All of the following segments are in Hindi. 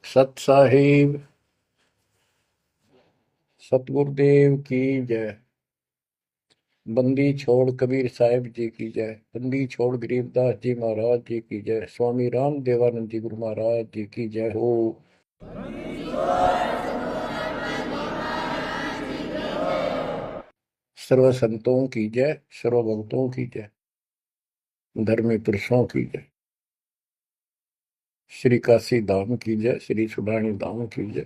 सत साहिब सतगुरुदेव की जय। बंदी छोड़ कबीर साहिब जी की जय। बंदी छोड़ गरीबदास जी महाराज जी की जय। स्वामी राम देवानंद जी गुरु महाराज जी की जय हो। सर्व संतों की जय, सर्व भक्तों की जय, धर्मी पुरुषों की जय। श्री काशी धाम की जय, श्री सुडानी धाम की जय,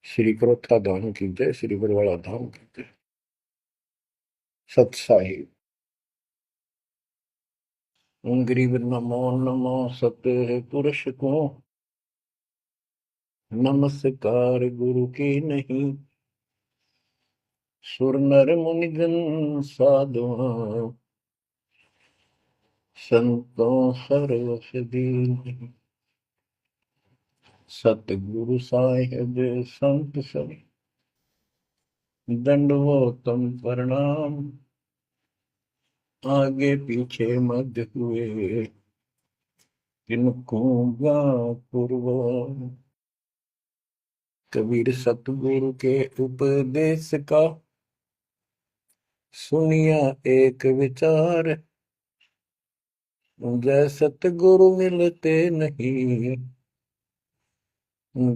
श्री क्रोथा धाम की जय, श्री बरवाड़ा धाम की जय। सत साहिब गरीब नमो नमो सत पुरुष को नमस्कार गुरु की नहीं। सुर नर मुनिजन साधुआ संतों सर्वस दीन। सतगुरु साहिब संत सब दंडवतम प्रणाम। आगे पीछे मध्य हुए किनको पूर्व। कबीर सतगुरु के उपदेश का सुनिया एक विचार। जय सतगुरु मिलते नहीं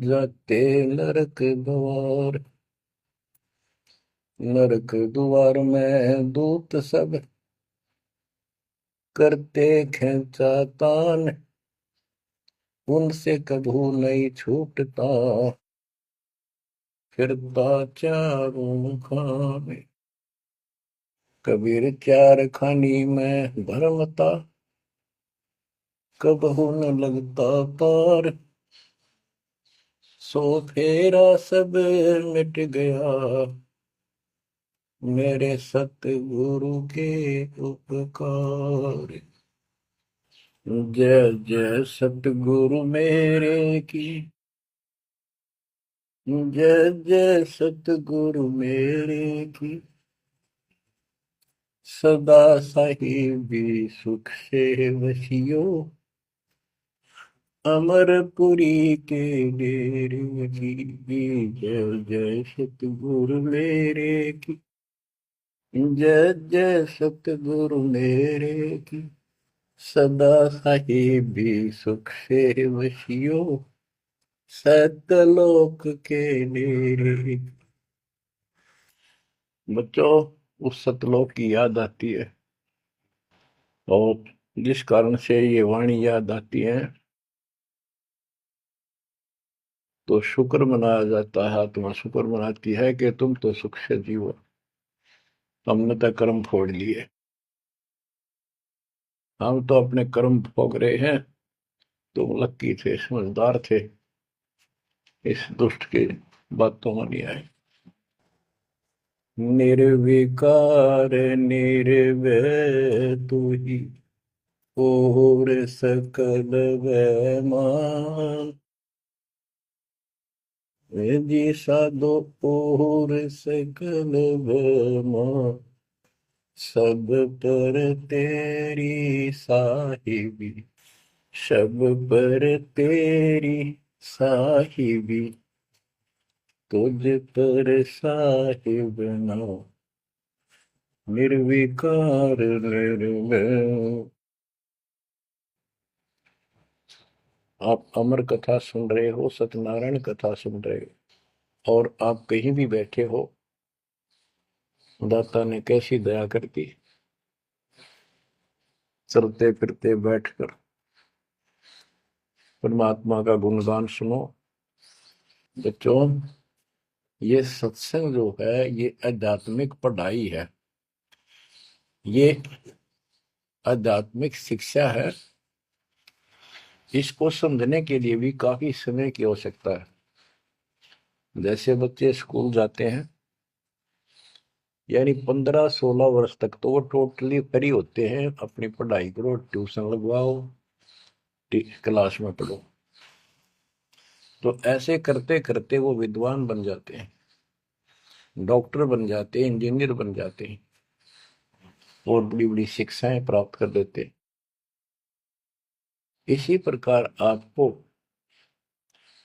जाते नरक द्वार। नरक द्वार में दूत सब करते खेचातान। उनसे कभू नहीं छूटता फिरता चारों खाने। कबीर चार खानी में भरमता कबहू न लगता पार। सो फेरा सब मिट गया मेरे सतगुरु के उपकार। जय जय सतगुरु मेरे की जय जय सतगुरु मेरे की। सदा साहिबी सुख से वसियो अमरपुरी के डेरे की। जय जय सतगुरु मेरे की जय जय सतगुरु मेरे की। सदा साहिबी सुख से वसियो सतलोक के डेरे। बच्चों, उस सतलोक की याद आती है और जिस कारण से ये वाणी याद आती है तो शुक्र मनाया जाता है। आत्मा शुक्र मनाती है कि तुम तो सुख से जीवो, हमने तो कर्म फोड़ लिए। हम तो अपने कर्म भोग रहे हैं, तुम लक्की थे, समझदार थे, इस दुष्ट की बातों में नहीं आए। निर्विकार निर्भय तू ही और सकल वैमान। जी साधो और सकल वैमान। सब पर तेरी साहिबी, सब पर तेरी साहिबी। तुझ पर साहिब ना निर्विकार निर्भय। आप अमर कथा सुन रहे हो, सत्यनारायण कथा सुन रहे हो, और आप कहीं भी बैठे हो, दाता ने कैसी दया कर दी। चलते फिरते बैठकर परमात्मा का गुणगान सुनो। बच्चों, ये सत्संग जो है ये आध्यात्मिक पढ़ाई है, ये आध्यात्मिक शिक्षा है। इसको समझने के लिए भी काफी समय की आवश्यकता है। जैसे बच्चे स्कूल जाते हैं, यानी 15-16 वर्ष तक तो वो टोटली फ्री होते हैं। अपनी पढ़ाई करो, ट्यूशन लगवाओ, क्लास में पढ़ो। तो ऐसे करते करते वो विद्वान बन जाते हैं, डॉक्टर बन जाते हैं, इंजीनियर बन जाते हैं और बड़ी बड़ी शिक्षाएं प्राप्त कर लेते हैं। इसी प्रकार आपको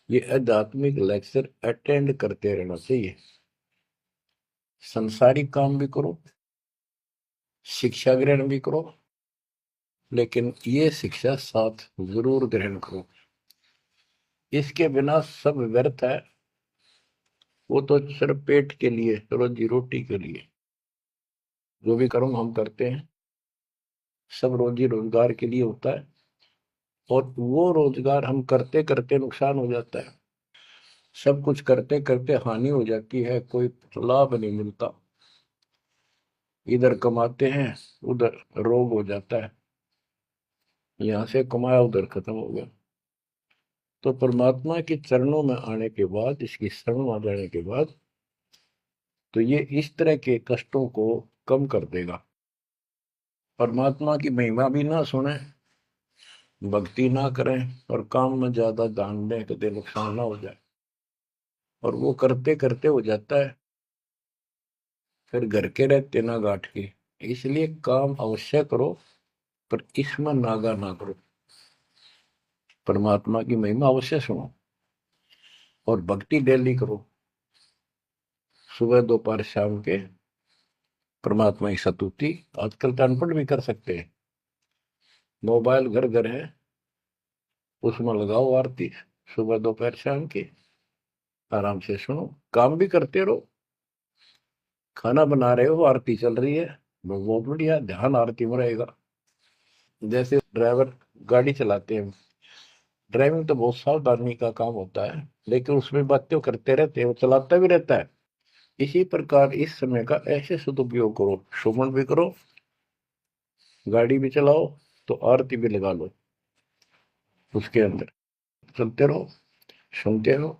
ये आध्यात्मिक लेक्चर अटेंड करते रहना चाहिए। संसारिक काम भी करो, शिक्षा ग्रहण भी करो, लेकिन ये शिक्षा साथ जरूर ग्रहण करो। इसके बिना सब व्यर्थ है। वो तो सिर्फ पेट के लिए, रोजी रोटी के लिए जो भी कर्म हम करते हैं सब रोजी रोजगार के लिए होता है, और वो रोजगार हम करते करते नुकसान हो जाता है। सब कुछ करते करते हानि हो जाती है, कोई लाभ नहीं मिलता। इधर कमाते हैं, उधर रोग हो जाता है, यहां से कमाया उधर खत्म हो गया। तो परमात्मा के चरणों में आने के बाद, इसकी शरण आ जाने के बाद, तो ये इस तरह के कष्टों को कम कर देगा। परमात्मा की महिमा भी ना सुने, भक्ति ना करें, और काम में ज्यादा ध्यान दें, कभी नुकसान ना हो जाए, और वो करते करते हो जाता है। फिर घर के रहते ना गांठ के। इसलिए काम अवश्य करो, पर इसमें नागा ना करो। परमात्मा की महिमा अवश्य सुनो, और भक्ति डेली करो, सुबह दोपहर शाम के परमात्मा की स्तुति। आजकल तो अनपढ़ भी कर सकते हैं, मोबाइल घर घर है, उसमें लगाओ आरती, सुबह दोपहर शाम की, आराम से सुनो, काम भी करते रहो। खाना बना रहे हो, आरती चल रही है, बहुत बढ़िया, ध्यान आरती में रहेगा। जैसे ड्राइवर गाड़ी चलाते हैं, ड्राइविंग तो बहुत सावधानी का काम होता है, लेकिन उसमें बातें करते रहते हैं, वो चलाता भी रहता है। इसी प्रकार इस समय का ऐसे सदुपयोग करो, श्रवण भी करो, गाड़ी भी चलाओ, तो आरती भी लगा लो, उसके अंदर चलते रहो, सुनते रहो।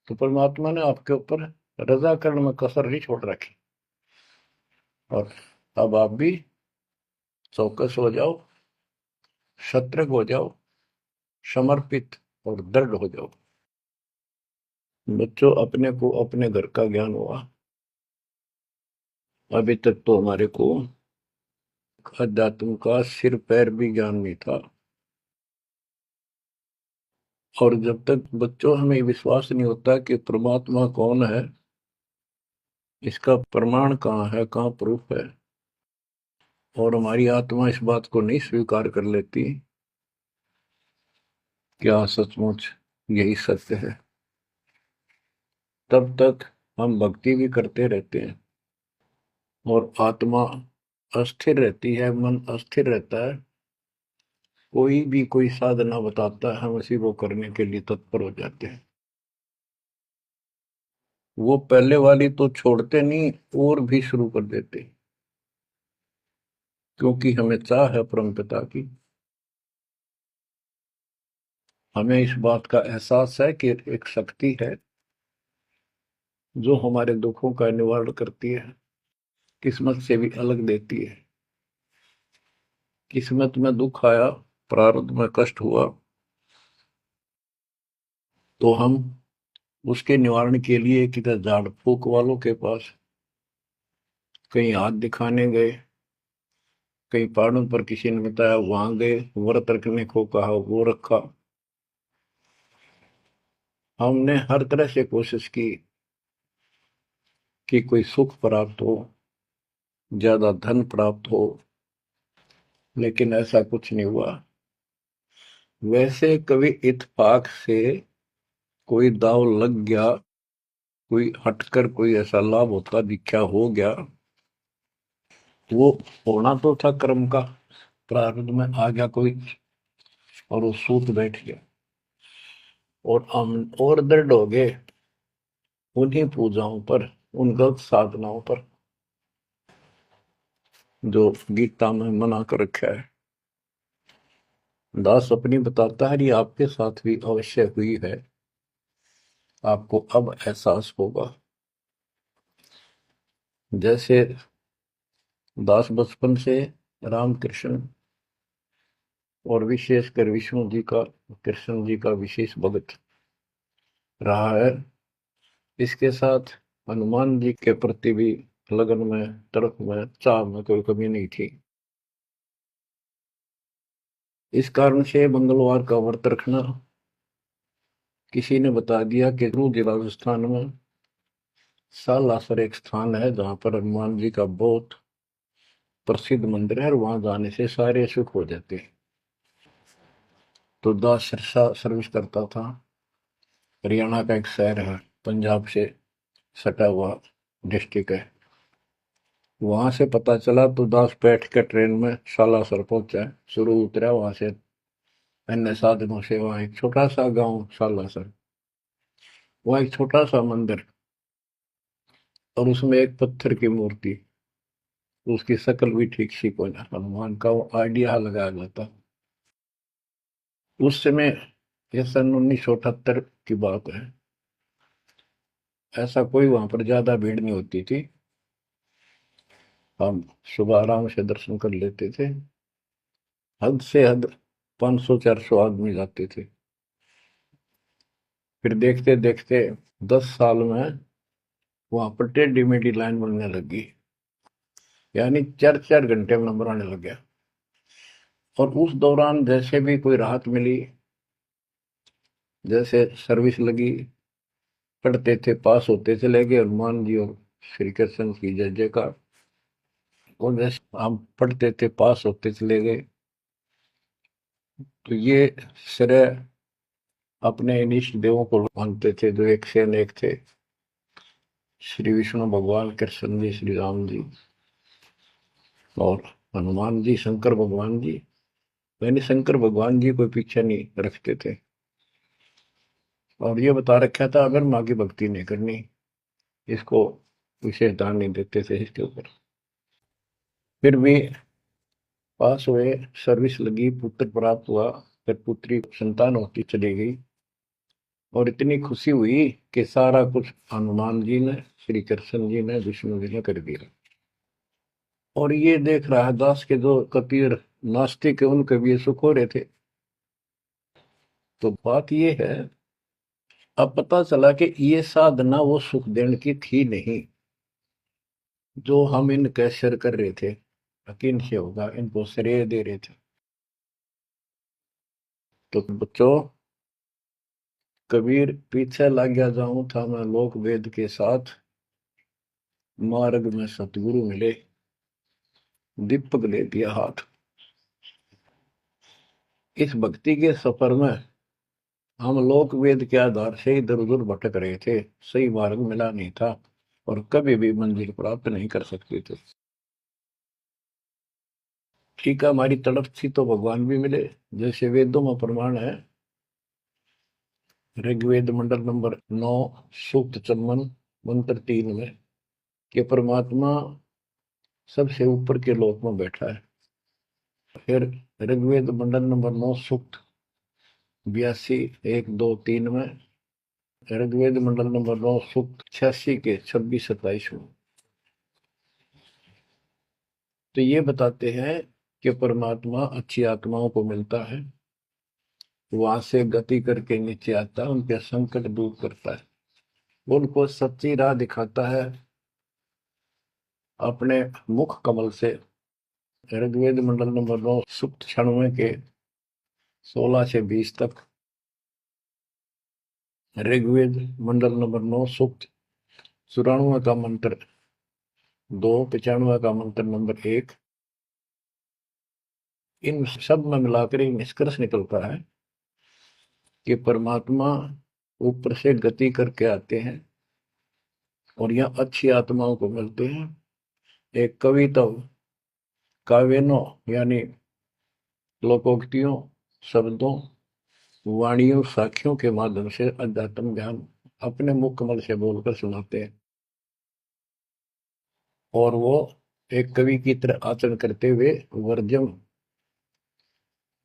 तो परमात्मा ने आपके ऊपर रजा करने में कसर नहीं छोड़ रखी। और अब आप भी चौकस हो जाओ, सतर्क हो जाओ, समर्पित और दृढ़ हो जाओ। बच्चों, अपने को अपने घर का ज्ञान हुआ, अभी तक तो हमारे को अध्यात्म का सिर पैर भी ज्ञान नहीं था। और जब तक बच्चों हमें विश्वास नहीं होता कि परमात्मा कौन है, इसका प्रमाण कहाँ है, कहाँ प्रूफ है, और हमारी आत्मा इस बात को नहीं स्वीकार कर लेती क्या सचमुच यही सत्य है, तब तक हम भक्ति भी करते रहते हैं, और आत्मा अस्थिर रहती है, मन अस्थिर रहता है। कोई भी कोई साधना बताता है, हम उसी को करने के लिए तत्पर हो जाते हैं। वो पहले वाली तो छोड़ते नहीं, और भी शुरू कर देते, क्योंकि हमें चाह है परम पिता की। हमें इस बात का एहसास है कि एक शक्ति है जो हमारे दुखों का निवारण करती है, किस्मत से भी अलग देती है। किस्मत में दुख आया, प्रारब्ध में कष्ट हुआ, तो हम उसके निवारण के लिए किधर झाड़ फूक वालों के पास, कहीं हाथ दिखाने गए, कहीं पहाड़ों पर किसी ने बताया वहां गए, व्रत रखने को कहा वो रखा। हमने हर तरह से कोशिश की कि कोई सुख प्राप्त हो, ज्यादा धन प्राप्त हो, लेकिन ऐसा कुछ नहीं हुआ। वैसे कभी इत्तेफाक से कोई दाव लग गया, कोई हटकर कोई ऐसा लाभ होता दिखा हो गया, वो होना तो था कर्म का, प्रारब्ध में आ गया कोई, और वो सूत बैठ गया, और हम और दृढ़ हो गए उन्हीं पूजाओं पर, उन गलत साधनाओं पर जो गीता में मना कर रखा है। दास अपनी बताता है, ये आपके साथ भी अवश्य हुई है, आपको अब एहसास होगा। जैसे दास बचपन से रामकृष्ण और विशेषकर विष्णु जी का, कृष्ण जी का विशेष भक्त रहा है, इसके साथ हनुमान जी के प्रति भी लगन में, तरफ में, चाह में कोई कमी नहीं थी। इस कारण से मंगलवार का व्रत रखना, किसी ने बता दिया कि जिला राजस्थान में सालासर एक स्थान है जहां पर हनुमान जी का बहुत प्रसिद्ध मंदिर है और वहां जाने से सारे सुख हो जाते हैं। तो दास सिरसा सर्विस करता था। हरियाणा का एक शहर है, पंजाब से सटा हुआ डिस्ट्रिक्ट है। वहां से पता चला तो दास बैठ के ट्रेन में सालासर पहुंचा, शुरू उतरा वहां से अन्य साधनों से। वहां एक छोटा सा गांव सालासर, वहां एक छोटा सा मंदिर और उसमें एक पत्थर की मूर्ति। उसकी शक्ल भी ठीक सी कोई ना, हनुमान का वो आइडिया लगाया जाता। उस समय, ये सन 1978 की बात है, ऐसा कोई वहां पर ज्यादा भीड़ नहीं होती थी। हम सुबह आराम से दर्शन कर लेते थे। हद से हद 500-400 आदमी जाते थे। फिर देखते देखते 10 साल में वहां पर टेढ़ी मेढ़ी लाइन बनने लगी, यानी 4-4 घंटे में नंबर आने लग गया। और उस दौरान जैसे भी कोई राहत मिली, जैसे सर्विस लगी, पढ़ते थे, पास होते चले गए, हनुमान जी और श्री कृष्ण की जय जयकार। और जैसे हम पढ़ते थे, पास होते चले गए। तो ये श्रेय अपने इन इष्ट देवों को मानते थे जो एक से अनेक थे। श्री विष्णु भगवान, कृष्ण जी, श्री राम जी और हनुमान जी, शंकर भगवान जी। यानी शंकर भगवान जी कोई पीछे नहीं रखते थे। और ये बता रखा था अगर माँ की भक्ति नहीं करनी, इसको विशेष ध्यान नहीं देते थे इसके ऊपर। फिर भी पास हुए, सर्विस लगी, पुत्र प्राप्त हुआ, फिर पुत्री संतान होती चली गई। और इतनी खुशी हुई कि सारा कुछ हनुमान जी ने, श्री कृष्ण जी ने, विष्णु जी ने कर दिया। और ये देख रहा है दास के जो कबीर नास्तिक है, उनके भी ये सुख हो रहे थे। तो बात ये है, अब पता चला कि ये साधना वो सुख देने की थी नहीं जो हम इन कैसर कर रहे थे। यकीन से होगा, इनको श्रेय दे रहे थे। तो बच्चों, कबीर पीछे लग गया जाऊं था मैं लोक वेद के साथ, मार्ग में सतगुरु मिले, दीपक ले दिया हाथ। इस भक्ति के सफर में हम लोक वेद के आधार से इधर उधर भटक रहे थे, सही मार्ग मिला नहीं था और कभी भी मंजिल प्राप्त नहीं कर सकते थे। ठीक है, हमारी तड़प थी तो भगवान भी मिले। जैसे वेदों में प्रमाण है, ऋग्वेद मंडल नंबर 9, सूक्त चमन, मंत्र 3 में, कि परमात्मा सबसे ऊपर के लोक में बैठा है। फिर ऋग्वेद मंडल नंबर 9, सूक्त 82, 1, 2, 3 में, ऋग्वेद मंडल नंबर 9, सूक्त 86 के 26-27 में। तो ये बताते हैं कि परमात्मा अच्छी आत्माओं को मिलता है, वहां से गति करके नीचे आता है, उनके संकट दूर करता है, उनको सच्ची राह दिखाता है अपने मुख कमल से। ऋग्वेद मंडल नंबर 9, सूक्त 96 के 16 से 20 तक, ऋग्वेद मंडल नंबर 9, सूक्त 94 का मंत्र 2, 95 का मंत्र नंबर 1। इन सब में मिलाकर एक निष्कर्ष निकलता है कि परमात्मा ऊपर से गति करके आते हैं और यहाँ अच्छी आत्माओं को मिलते हैं। एक कविता, काव्यों यानी लोकोक्तियों, शब्दों, वाणियों, साखियों के माध्यम से अध्यात्म ज्ञान अपने मुख कमल से बोलकर सुनाते हैं। और वो एक कवि की तरह आचरण करते हुए वर्जम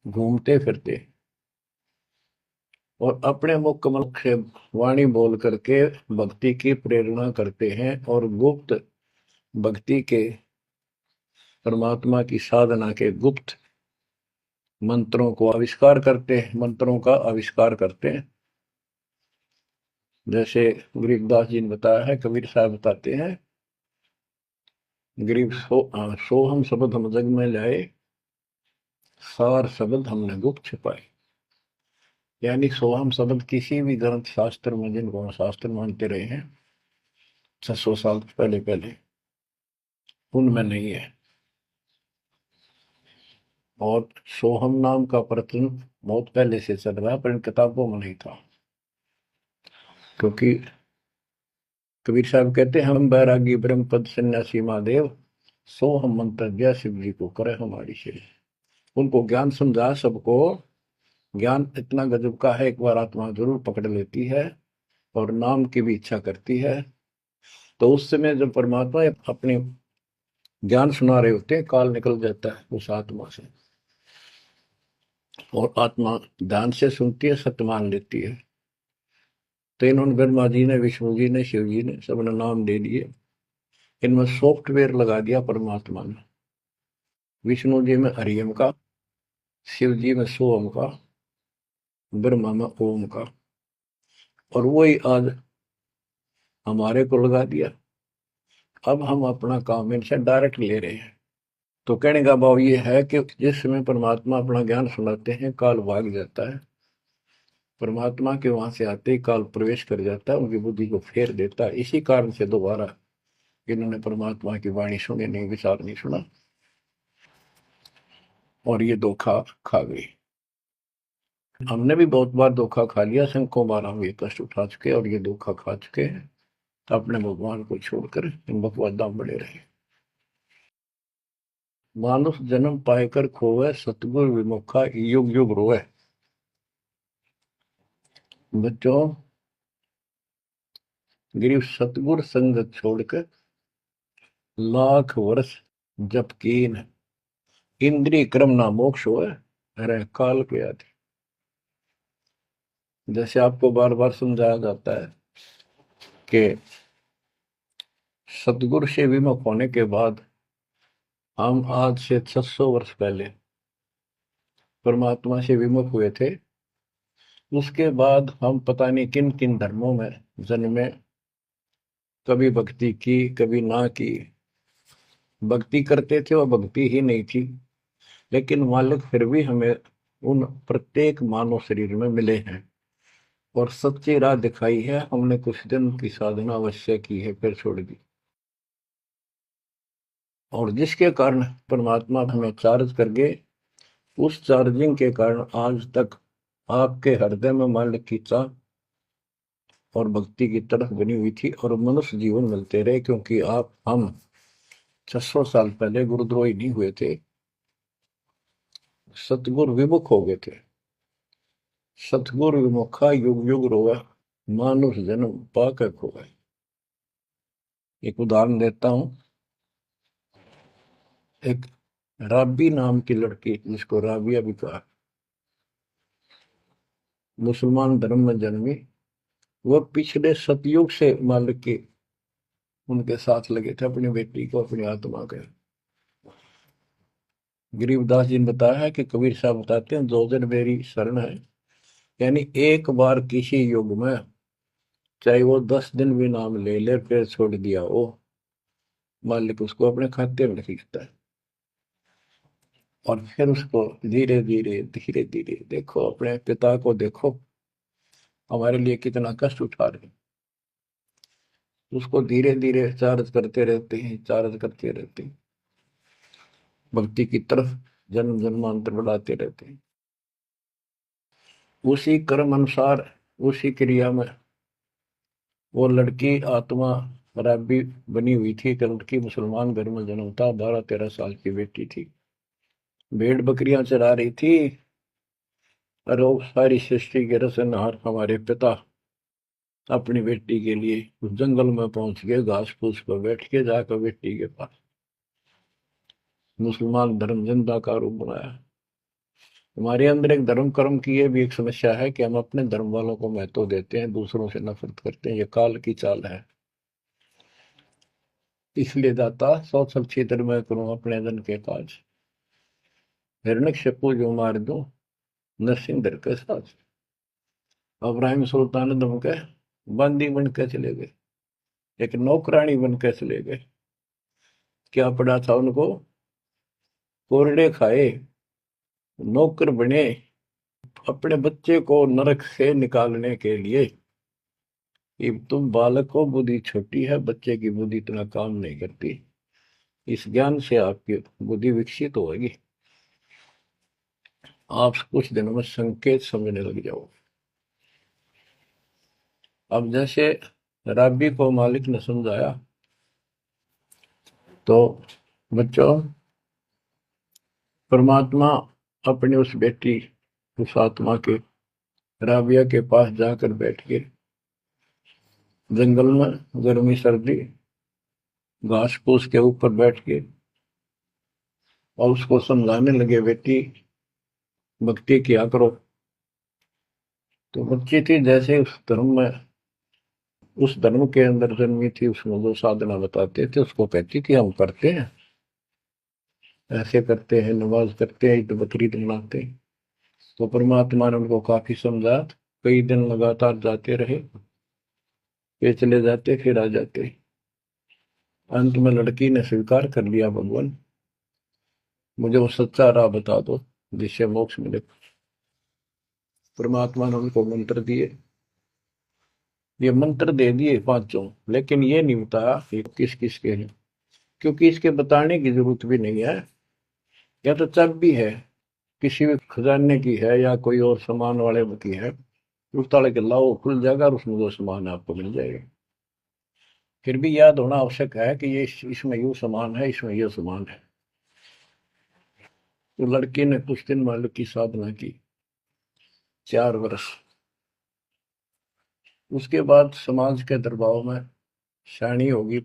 घूमते फिरते और अपने मुख कमल से वाणी बोल करके भक्ति की प्रेरणा करते हैं और गुप्त भक्ति के, परमात्मा की साधना के गुप्त मंत्रों को आविष्कार करते हैं, मंत्रों का आविष्कार करते हैं। जैसे गरीबदास जी ने बताया है, कबीर साहब बताते हैं, गरीब सो हम शब्द हम जग में लाए, सार शब्द हमने गुप्त छिपाए। यानी सोहम शब्द किसी भी ग्रंथ शास्त्र में, जिनको हम शास्त्र मानते रहे हैं 600 साल पहले पहले, उनमें नहीं है। और सोहम नाम का प्रचलन बहुत पहले से चल रहा है, पर इन किताबों में नहीं था। क्योंकि कबीर साहब कहते हैं, हम बैरागी ब्रह्म पद सन्यासी महादेव, सो हम मंत्र दिया शिव जी को करे हमारी से। उनको ज्ञान समझा सबको। ज्ञान इतना गजब का है, एक बार आत्मा जरूर पकड़ लेती है और नाम की भी इच्छा करती है, तो उस समय जब परमात्मा अपने ज्ञान सुना रहे होते हैं, काल निकल जाता है उस आत्मा से, और आत्मा ध्यान से सुनती है, सत्य मान लेती है। तो इन्होंने ब्रह्मा जी ने, विष्णु जी ने, शिव जी ने, सबने नाम दे दिए। इनमें सॉफ्टवेयर लगा दिया परमात्मा ने। विष्णु जी में हरियम का, शिव जी में सोम का, ब्रह्मा में ओम का, और वही आज हमारे को लगा दिया। अब हम अपना काम इनसे डायरेक्ट ले रहे हैं। तो कहने का भाव ये है कि जिस समय परमात्मा अपना ज्ञान सुनाते हैं, काल भाग जाता है। परमात्मा के वहां से आते ही काल प्रवेश कर जाता है, उनकी बुद्धि को फेर देता है। इसी कारण से दोबारा इन्होंने परमात्मा की वाणी सुनी नहीं, विचार नहीं सुना, और ये धोखा खा गई। हमने भी बहुत बार धोखा खा लिया, संकों बार हम ये कष्ट उठा चुके और ये धोखा खा चुके हैं। तो अपने भगवान को छोड़कर इन बकवादा में बड़े रहे। मानुष जन्म पाएकर खोवे, सतगुरु विमुखा युग युग रोए। बच्चों, गिरीश सतगुर संगत छोड़कर लाख वर्ष जप कीन, इंद्रिय क्रम ना मोक्ष होए, अरे काल के आदि। जैसे आपको बार बार समझाया जाता है कि सतगुरु से विमुख होने के बाद हम आज से 600 वर्ष पहले परमात्मा से विमुख हुए थे। उसके बाद हम पता नहीं किन किन धर्मों में जन्मे, कभी भक्ति की कभी ना की। भक्ति करते थे और भक्ति ही नहीं थी, लेकिन मालिक फिर भी हमें उन प्रत्येक मानव शरीर में मिले हैं और सच्ची राह दिखाई है। हमने कुछ दिन की साधना अवश्य की है, फिर छोड़ दी, और जिसके कारण परमात्मा हमें चार्ज कर गए। उस चार्जिंग के कारण आज तक आपके हृदय में मालिक की चाह और भक्ति की तरफ बनी हुई थी, और मनुष्य जीवन मिलते रहे। क्योंकि हम 600 साल पहले गुरुद्रोही नहीं हुए थे, सतगुरु विमुख हो गए थे। सतगुरु विमुखा युग युग रोआ, मानुष जन्म पाकर खोआ। एक उदाहरण देता हूं। एक राबी नाम की लड़की, जिसको राबिया भी कहा, मुसलमान धर्म में जन्मी। वह पिछले सतयुग से मालिक के उनके साथ लगे थे, अपनी बेटी को, अपनी आत्मा के। गरीबदास जी ने बताया है कि कबीर साहब बताते हैं, दो दिन मेरी शरण है। यानी एक बार किसी युग में चाहे वो 10 दिन भी नाम ले ले, फिर छोड़ दिया वो, मालिक उसको अपने खाते में लिख लेता है। और फिर उसको धीरे धीरे धीरे धीरे, देखो अपने पिता को, देखो हमारे लिए कितना कष्ट उठा रहे हैं। उसको धीरे धीरे चार्ज करते रहते हैं, चार्ज करते रहते हैं, भक्ति की तरफ जन्म जन्मांतर बढ़ाते रहते हैं। उसी कर्म अनुसार, उसी क्रिया में वो लड़की आत्मा राबी बनी हुई थी। एक लड़की मुसलमान घर में जन्म था, 12-13 साल की बेटी थी, भेड़ बकरियां चरा रही थी। और वो सारी सृष्टि के रचनहार हमारे पिता अपनी बेटी के लिए उस जंगल में पहुंच गए, घास फूस पर बैठ के जाकर बेटी के पास मुसलमान धर्म जिंदा का रूप बनाया। हमारे अंदर एक धर्म कर्म की ये भी एक समस्या है कि हम अपने धर्म वालों को महत्व देते हैं, दूसरों से नफरत करते हैं। ये काल की चाल है। इसलिए दाता सौ सब क्षेत्र में करूं अपने धन के काज, हिरण्यकशिपु जो मार दूं, नरसिंह के साथ। अब्राहिम सुल्तान दम के बंदी बन के चले गए, एक नौकरानी बन के चले गए। क्या पड़ा था उनको? कोरडे खाए, नौकर बने, अपने बच्चे को नरक से निकालने के लिए कि तुम बालक को, बुद्धि छोटी है, बच्चे की बुद्धि इतना काम नहीं करती, इस ज्ञान से आपकी बुद्धि विकसित होगी, आप कुछ दिनों में संकेत समझने लग जाओ। अब जैसे राबी को मालिक ने समझाया, तो बच्चों, परमात्मा अपनी उस बेटी, उस आत्मा के, राबिया के पास जाकर बैठ के जंगल में गर्मी सर्दी घास फूस के ऊपर बैठ के और उसको समझाने लगे, बेटी भक्ति किया करो। तो बच्ची थी, जैसे उस धर्म के अंदर जन्मी थी, उसमें जो साधना बताते थे उसको कहती थी हम करते हैं, ऐसे करते हैं, नमाज करते हैं, ईद बकरीद मनाते हैं। तो परमात्मा ने उनको काफी समझा, कई दिन लगातार जाते रहे, ये चले जाते फिर आ जाते। अंत में लड़की ने स्वीकार कर लिया, भगवान मुझे वो सच्चा राह बता दो जिससे मोक्ष मिले। परमात्मा ने उनको मंत्र दिए, ये मंत्र दे दिए पांचों, लेकिन ये नहीं बताया कि किस किस के हैं, क्योंकि इसके बताने की जरूरत भी नहीं है। या तो चाबी है, किसी भी खजाने की है या कोई और सामान वाले की है, उस ताले के लाओ, खुल जाएगा और उसमें जो सामान है आपको मिल जाएगा। फिर भी याद होना आवश्यक है कि ये इसमें यूं सामान है, इसमें ये सामान है। तो लड़की ने कुछ दिन मालिक की साधना की, 4 वर्ष। उसके बाद समाज के दरबाव में शानी होगी,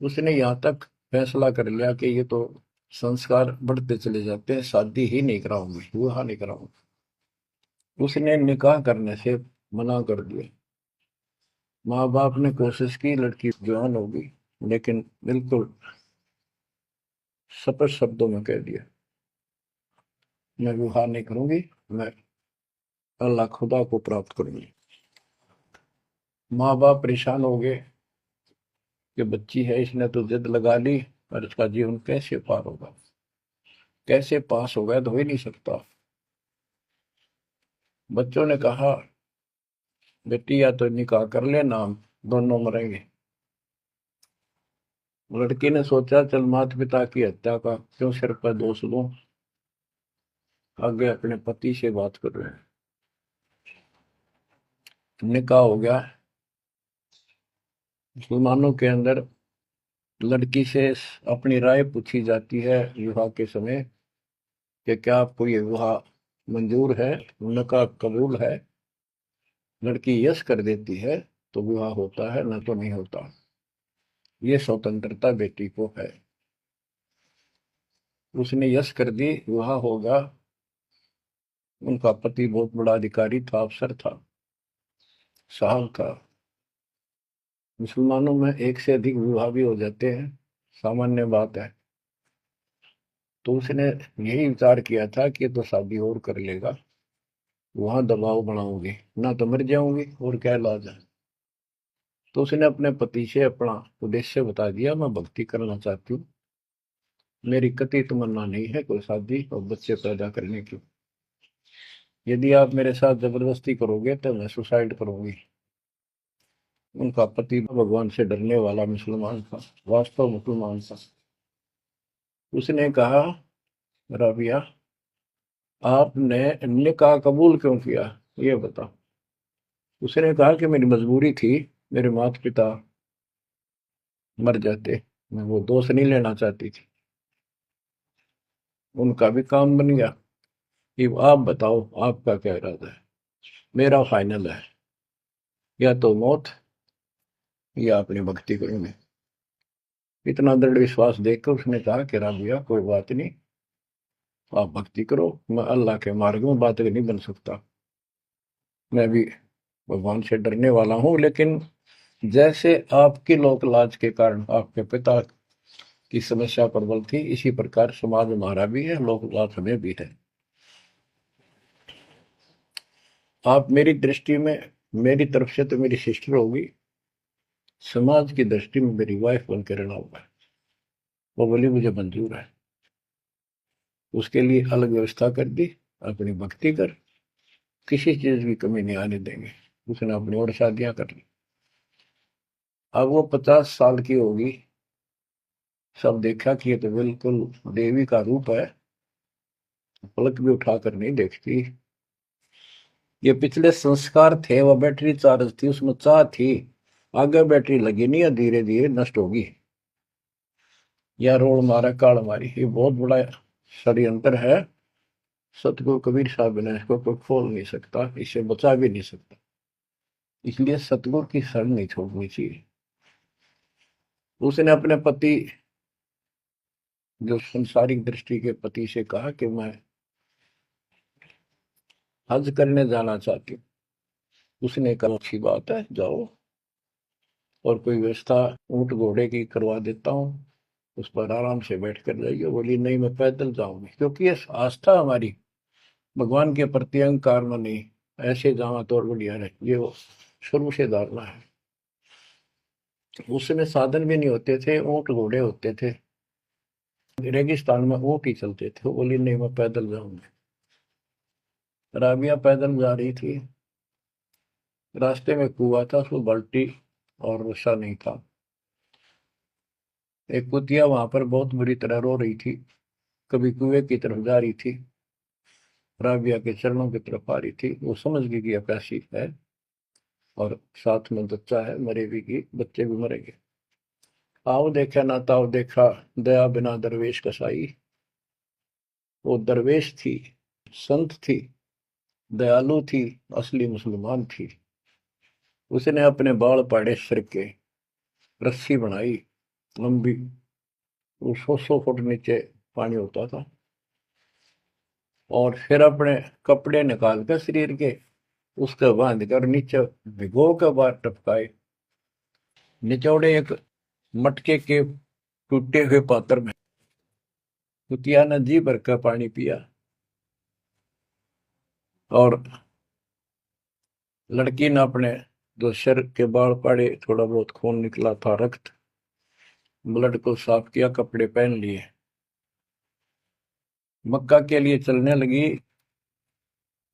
उसने यहाँ तक फैसला कर लिया कि ये तो संस्कार बढ़ते चले जाते हैं, शादी ही नहीं कराऊंगी, विवाह नहीं कराऊंगी। उसने निकाह करने से मना कर दिया। माँ बाप ने कोशिश की, लड़की जवान होगी, लेकिन बिल्कुल स्पष्ट शब्दों में कह दिया, मैं विवाह नहीं करूंगी, मैं अल्लाह खुदा को प्राप्त करूंगी। माँ बाप परेशान हो गए कि बच्ची है, इसने तो जिद लगा ली, और इसका जीवन कैसे पार होगा, कैसे पास होगा, तो हो ही नहीं सकता। बच्चों ने कहा, बेटी या तो निकाह कर लेना, हम दोनों मरेंगे। लड़की ने सोचा, चल माता पिता की हत्या का क्यों सिर पर दोष लूं, आगे अपने पति से बात कर रहे हैं। निकाह हो गया। मुसलमानों के अंदर लड़की से अपनी राय पूछी जाती है विवाह के समय कि क्या आपको ये विवाह मंजूर है, निकाह कबूल है। लड़की यस कर देती है तो विवाह होता है, न तो नहीं होता। ये स्वतंत्रता बेटी को है। उसने यस कर दी, विवाह होगा। उनका पति बहुत बड़ा अधिकारी था, अफसर था, साहब था। मुसलमानों में एक से अधिक विवाह भी हो जाते हैं, सामान्य बात है। तो उसने यही विचार किया था कि तो शादी और कर लेगा, वहां दबाव बनाऊंगी, ना तो मर जाऊंगी और क्या इलाज है। तो उसने अपने पति से अपना उद्देश्य बता दिया, मैं भक्ति करना चाहती हूँ, मेरी कतई तमन्ना नहीं है कोई शादी और बच्चे पैदा करने की। यदि आप मेरे साथ जबरदस्ती करोगे तो मैं सुसाइड करूंगी। उनका पति भगवान से डरने वाला मुसलमान था, वास्तव मुसलमान था। उसने कहा, राबिया आपने निकाह कबूल क्यों किया, ये बता। उसने कहा कि मेरी मजबूरी थी, मेरे माता पिता मर जाते, मैं वो दोष नहीं लेना चाहती थी। उनका भी काम बन गया। कि आप बताओ आपका क्या इरादा है। मेरा फाइनल है, या तो मौत या अपनी भक्ति करूंगे। इतना दृढ़ विश्वास देखकर उसने कहा कि राबिया कोई बात नहीं, आप भक्ति करो, मैं अल्लाह के मार्ग में बात नहीं बन सकता, मैं भी भगवान से डरने वाला हूँ। लेकिन जैसे आपकी लोक लाज के कारण आपके पिता की समस्या प्रबल थी, इसी प्रकार समाज हमारा भी है, लोक लाज हमें भी है। आप मेरी दृष्टि में, मेरी तरफ से तो मेरी सिस्टर होगी, समाज की दृष्टि में मेरी वाइफ बनकर रहना होगा। वो बोली मुझे मंजूर है। उसके लिए अलग व्यवस्था कर दी। अपनी भक्ति कर, किसी चीज की कमी नहीं आने देंगे। उसने अपनी और शादियां कर ली। अब वो 50 साल की होगी, सब देखा कि ये तो बिल्कुल देवी का रूप है, पलक भी उठाकर नहीं देखती। ये पिछले संस्कार थे, वो बैटरी चार्ज थी, उसमें चाह थी, आगे बैटरी लगी नहीं है, धीरे धीरे नष्ट होगी। या रोड मारा काल मारी, ये बहुत बड़ा षड्यंत्र है। सतगुरु कबीर साहब ने इसको कोई खोल नहीं सकता, इसे बचा भी नहीं सकता। इसलिए सतगुरु की शरण नहीं छोड़नी चाहिए। उसने अपने पति, जो संसारिक दृष्टि के पति से कहा कि मैं हज करने जाना चाहती हूँ। उसने कहा अच्छी बात है, जाओ, और कोई व्यवस्था ऊंट घोड़े की करवा देता हूँ, उस पर आराम से बैठ कर जाइए। बोली नहीं, मैं पैदल जाऊंगी, क्योंकि ये आस्था हमारी भगवान के प्रति, अहंकार में नहीं। ऐसे जावा तो और बढ़िया रहे, ये वो शुरू से धारणा है। उस समय साधन भी नहीं होते थे, ऊंट घोड़े होते थे, रेगिस्तान में ऊंट ही चलते थे। बोली नहीं, मैं पैदल जाऊंगी। राबिया पैदल जा रही थी, रास्ते में कुआं था, उसमें बाल्टी और रस्सा नहीं था। एक कुतिया वहां पर बहुत बुरी तरह रो रही थी, कभी कुएं की तरफ जा रही थी, राबिया के चरणों की तरफ आ रही थी। वो समझ गई कि यह प्यासी है, और साथ में बच्चा है, मरेगी की बच्चे भी मरेंगे। आओ देखा ना ताओ देखा, दया बिना दरवेश कसाई। वो दरवेश थी, संत थी, दयालु थी, असली मुसलमान थी। उसने अपने बाल पाड़े सिर के, रस्सी बनाई लंबी, वो 100 फुट नीचे पानी होता था, और फिर अपने कपड़े निकाल कर शरीर के, उसके बांध कर नीचे भिगो के बाहर टपकाए, निचौड़े एक मटके के टूटे हुए पात्र में। कुतिया ने जी भर का पानी पिया, और लड़की ने अपने जो सिर के बाल पड़े, थोड़ा बहुत खून निकला था, रक्त, ब्लड को साफ किया, कपड़े पहन लिए, मक्का के लिए चलने लगी।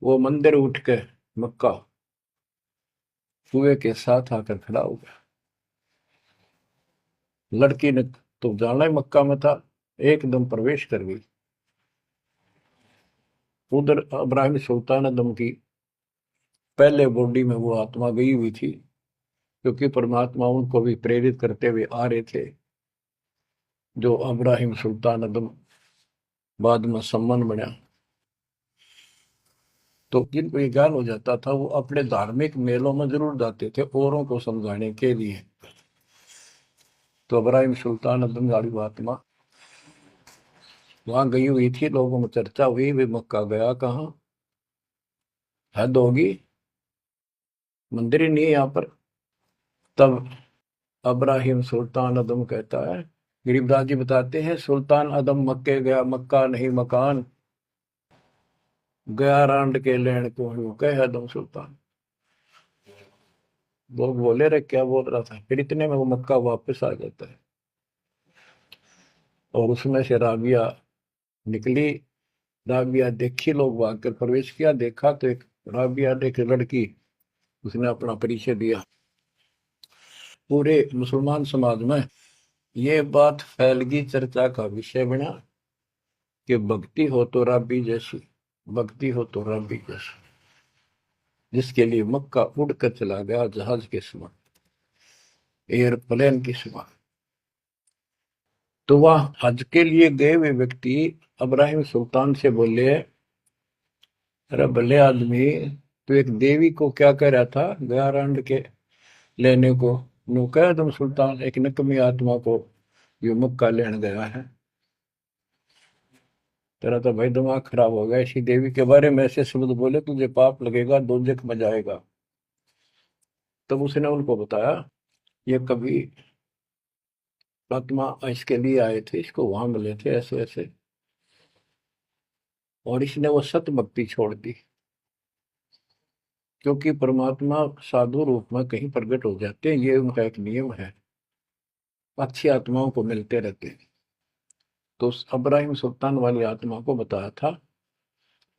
वो मंदिर उठ के मक्का कुएं के साथ आकर खड़ा हो गया। लड़की ने तो जाना ही मक्का में था, एकदम प्रवेश कर गई। उधर इब्राहिम सुल्तान अदम की पहले बॉडी में वो आत्मा गई हुई थी, क्योंकि परमात्मा उनको भी प्रेरित करते हुए आ रहे थे। जो इब्राहिम सुल्तान अदम बाद में सम्मान बना, तो जिनको ये ज्ञान हो जाता था, वो अपने धार्मिक मेलों में जरूर जाते थे औरों को समझाने के लिए। तो इब्राहिम सुल्तान अदम वाली आत्मा वहां गई हुई थी, लोगों में चर्चा हुई, वे मक्का गया कहाँ, हद होगी, मंदिर ही नहीं है यहाँ पर। तब इब्राहिम सुल्तान अदम कहता है, गरीबदास जी बताते हैं, सुल्तान अदम मक्के गया, मक्का नहीं मकान, गया रांड के लेन को यूं कह अदम सुल्तान। लोग बोले रे क्या बोल रहा था, फिर इतने में वो मक्का वापस आ जाता है, और उसमें से राबिया निकली। राबिया देखी, लोग भाग कर प्रवेश किया, देखा तो एक राबिया ने, एक लड़की, उसने अपना परिचय दिया। पूरे मुसलमान समाज में ये बात फैल गई, चर्चा का विषय बना कि भक्ति हो तो राबी जैसी, भक्ति हो तो राबी जैसी, जिसके लिए मक्का उड़कर चला गया जहाज के समान, एयरप्लेन के समान। तो वह हज के लिए गए हुए व्यक्ति इब्राहिम सुल्तान से बोले, अरे भले आदमी, तो एक देवी को क्या कह रहा था, गया रांड के लेने को, नो कह तुम सुल्तान, एक नकमी आत्मा को यो मक्का लेने गया है। तेरा तो भाई दिमाग खराब हो गया, ऐसी देवी के बारे में ऐसे शब्द बोले, तुझे पाप लगेगा, दोजख में जाएगा। तब उसने उनको बताया, ये कभी आत्मा इसके लिए आए थे, इसको वहां मिले थे ऐसे ऐसे, और इसने वो सत भक्ति छोड़ दी। क्योंकि परमात्मा साधु रूप में कहीं प्रकट हो जाते हैं, ये उनका एक नियम है, अच्छी आत्माओं को मिलते रहते हैं। तो उस इब्राहिम सुल्तान वाली आत्मा को बताया था